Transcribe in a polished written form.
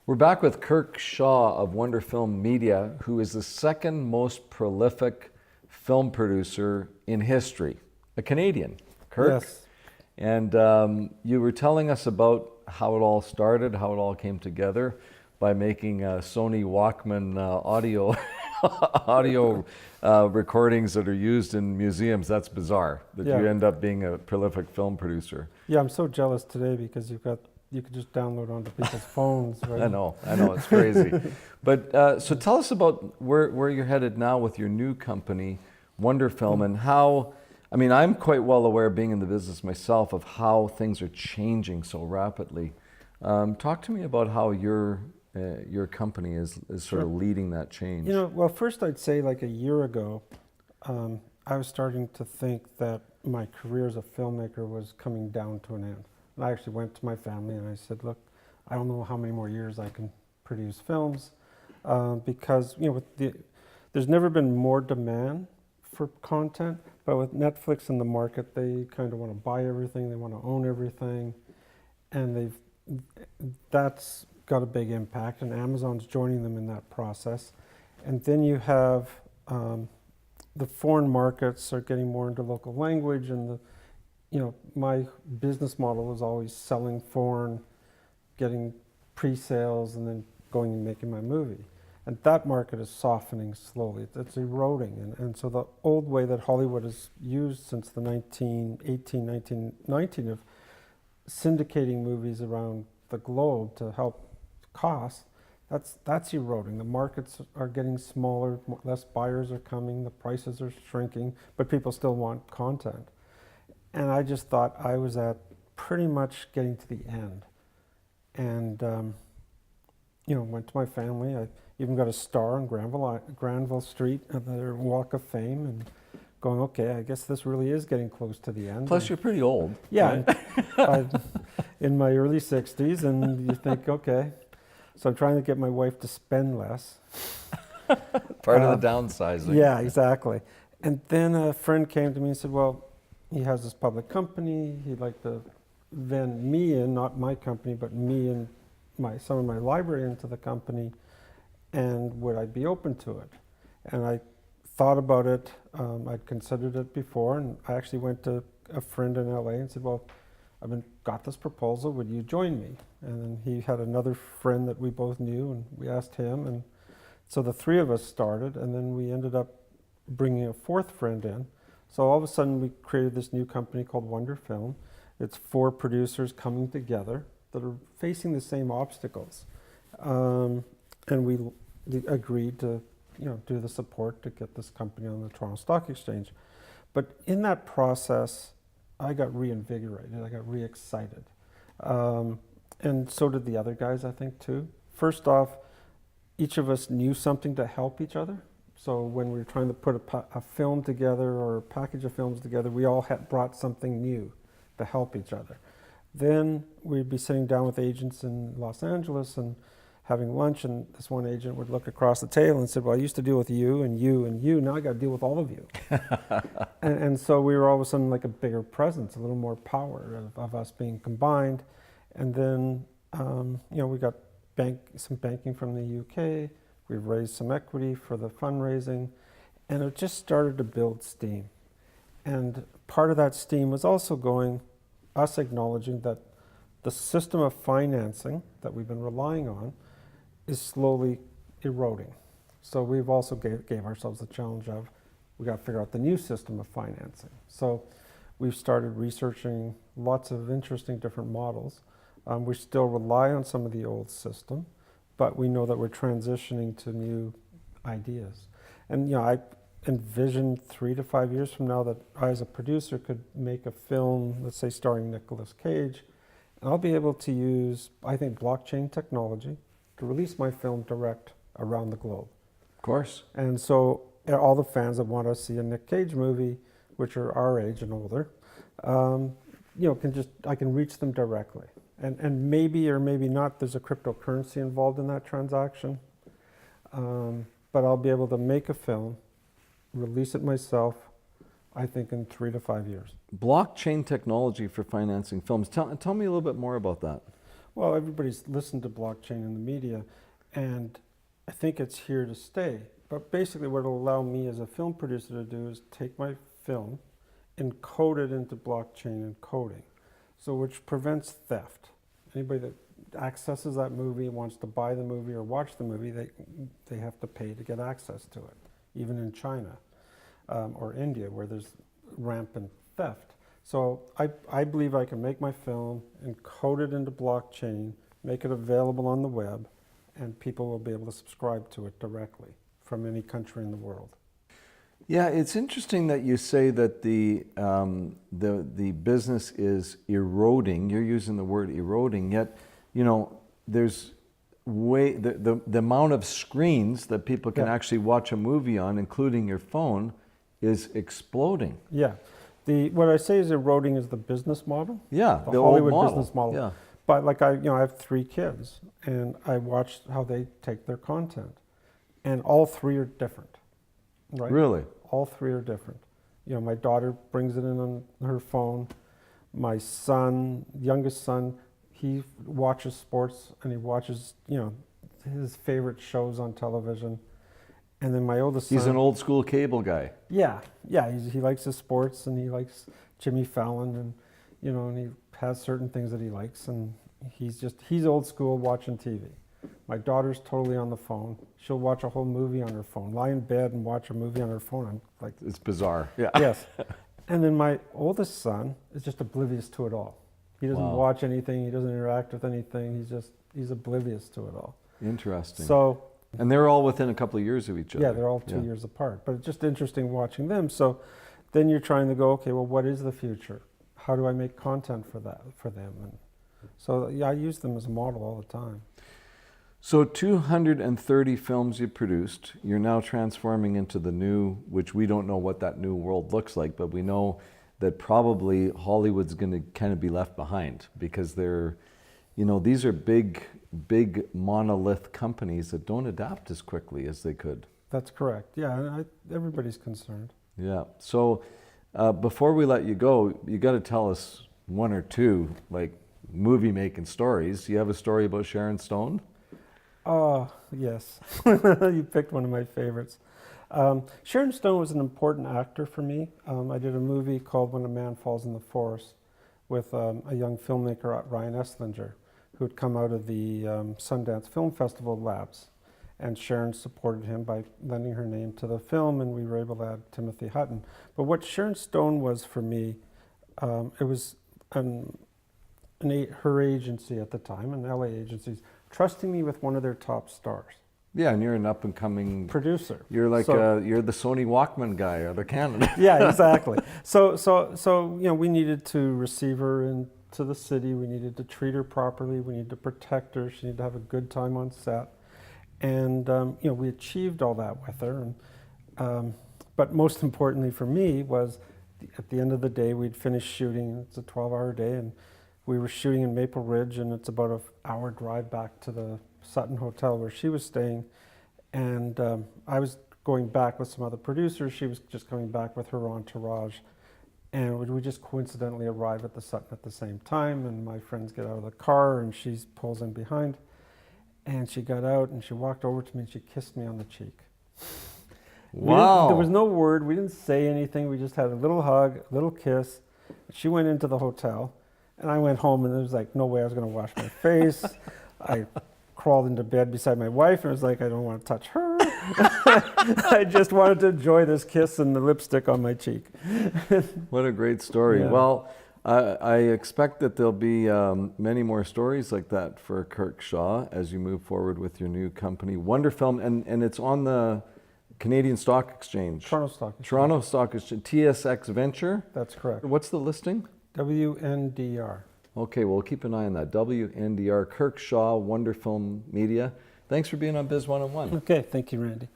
We're back with KIRK Shaw of Wonder Film Media, who is the second most prolific film producer in history, a Canadian, KIRK. Yes. And you were telling us about how it all started, how it all came together by making Sony Walkman audio recordings that are used in museums. That's bizarre that you end up being a prolific film producer. Yeah, I'm so jealous today because you could just download onto people's phones. Right? I know, it's crazy. But so tell us about where you're headed now with your new company, Wonder Film, and how, I mean, I'm quite well aware, being in the business myself, of how things are changing so rapidly. Talk to me about how your company is sort of leading that change. You know, well, first I'd say like a year ago, I was starting to think that my career as a filmmaker was coming down to an end. And I actually went to my family and I said, look, I don't know how many more years I can produce films because, you know, there's never been more demand for content, but with Netflix in the market, they kind of want to buy everything, they want to own everything, and that's got a big impact, and Amazon's joining them in that process. And then you have the foreign markets are getting more into local language, and you know, my business model was always selling foreign, getting pre-sales, and then going and making my movie. And that market is softening slowly. It's eroding. And so the old way that Hollywood has used since the 1919 of syndicating movies around the globe to help costs, that's eroding. The markets are getting smaller, less buyers are coming, the prices are shrinking, but people still want content. And I just thought I was at pretty much getting to the end. And, you know, went to my family. I even got a star on Granville Street at their Walk of Fame, and going, okay, I guess this really is getting close to the end. Plus, you're pretty old. Yeah, I'm in my early 60s, and you think, okay. So I'm trying to get my wife to spend less. Part of the downsizing. Yeah, exactly. And then a friend came to me and said, well, he has this public company. He'd like to vend me in, not my company, but me and some of my library into the company, and would I be open to it? And I thought about it. I'd considered it before, and I actually went to a friend in LA and said, well, I've got this proposal, would you join me? And then he had another friend that we both knew, and we asked him, and so the three of us started, and then we ended up bringing a fourth friend in. So all of a sudden we created this new company called Wonder Film. It's 4 producers coming together that are facing the same obstacles. And we agreed to, you know, do the support to get this company on the Toronto Stock Exchange. But in that process, I got reinvigorated, I got re-excited. And so did the other guys, I think, too. First off, each of us knew something to help each other. So when we were trying to put a film together or a package of films together, we all had brought something new to help each other. Then we'd be sitting down with agents in Los Angeles and having lunch, and this one agent would look across the table and said, well, I used to deal with you and you and you, now I got to deal with all of you. and so we were all of a sudden like a bigger presence, a little more power of us being combined. And then, you know, we got some banking from the UK. We've raised some equity for the fundraising, and it just started to build steam. And part of that steam was also us acknowledging that the system of financing that we've been relying on is slowly eroding. So we've also gave ourselves the challenge of, we got to figure out the new system of financing. So we've started researching lots of interesting different models. We still rely on some of the old system, but we know that we're transitioning to new ideas. And you know, I envision 3 to 5 years from now that I, as a producer, could make a film, let's say starring Nicolas Cage, and I'll be able to use, I think, blockchain technology to release my film direct around the globe. Of course. And so all the fans that want to see a Nick Cage movie, which are our age and older, you know, I can reach them directly. And maybe or maybe not, there's a cryptocurrency involved in that transaction. But I'll be able to make a film, release it myself, I think in 3 to 5 years. Blockchain technology for financing films. Tell me a little bit more about that. Well, everybody's listened to blockchain in the media, and I think it's here to stay. But basically what it'll allow me as a film producer to do is take my film, encode it into blockchain encoding, so which prevents theft. Anybody that accesses that movie, wants to buy the movie or watch the movie, they have to pay to get access to it, even in China or India, where there's rampant theft. So I believe I can make my film, encode it into blockchain, make it available on the web, and people will be able to subscribe to it directly from any country in the world. Yeah, it's interesting that you say that the business is eroding. You're using the word eroding, yet, you know, there's the amount of screens that people can actually watch a movie on, including your phone, is exploding. Yeah. What I say is eroding is the business model. Yeah, the Hollywood old model. business model. Yeah. But like I have 3 kids, and I watched how they take their content, and all 3 are different. Right? Really? All 3 are different. You know, my daughter brings it in on her phone. My son, youngest son, he watches sports, and he watches, you know, his favorite shows on television. And then my oldest son... He's an old school cable guy. Yeah, he likes his sports, and he likes Jimmy Fallon, and, you know, and he has certain things that he likes, and he's old school watching TV. My daughter's totally on the phone. She'll watch a whole movie on her phone, lie in bed and watch a movie on her phone. I'm like, it's bizarre. Yeah. Yes. And then my oldest son is just oblivious to it all. He doesn't watch anything. He doesn't interact with anything. He's oblivious to it all. Interesting. So, and they're all within a couple of years of each other. yeah, they're all 2 years apart. But it's just interesting watching them. So then you're trying to go, okay, well, what is the future? How do I make content for them? And so yeah, I use them as a model all the time. So 230 films you produced, you're now transforming into the new, which we don't know what that new world looks like, but we know that probably Hollywood's going to kind of be left behind, because they're, you know, these are big monolith companies that don't adapt as quickly as they could. That's correct. Yeah, and everybody's concerned. Yeah. So before we let you go, you got to tell us 1 or 2 like movie making stories. You have a story about Sharon Stone? Oh, yes. You picked one of my favorites. Sharon Stone was an important actor for me. I did a movie called When a Man Falls in the Forest with a young filmmaker, Ryan Eslinger, who had come out of the Sundance Film Festival labs. And Sharon supported him by lending her name to the film, and we were able to add Timothy Hutton. But what Sharon Stone was for me, it was her agency at the time, an LA agencies, trusting me with one of their top stars. Yeah, and you're an up-and-coming producer. You're like you're the Sony Walkman guy out of Canada. Yeah, exactly. So you know, we needed to receive her into the city. We needed to treat her properly. We needed to protect her. She needed to have a good time on set. And you know, we achieved all that with her. And, but most importantly for me was, at the end of the day, we'd finished shooting. It's a 12-hour day, and we were shooting in Maple Ridge, and it's about an hour drive back to the Sutton Hotel where she was staying. And I was going back with some other producers. She was just coming back with her entourage. And we just coincidentally arrive at the Sutton at the same time, and my friends get out of the car, and she pulls in behind. And she got out, and she walked over to me, and she kissed me on the cheek. Wow. There was no word. We didn't say anything. We just had a little hug, a little kiss. She went into the hotel, and I went home, and there was like no way I was going to wash my face. I crawled into bed beside my wife, and I was like, I don't want to touch her. I just wanted to enjoy this kiss and the lipstick on my cheek. What a great story. Yeah. Well, I expect that there'll be many more stories like that for KIRK Shaw as you move forward with your new company, Wonderfilm, and it's on the Canadian Stock Exchange. Toronto Stock Exchange. Toronto Stock Exchange, TSX Venture. That's correct. What's the listing? WNDR. Okay, well, keep an eye on that. WNDR, KIRK Shaw, Wonderfilm Media. Thanks for being on Biz 101. Okay, thank you, Randy.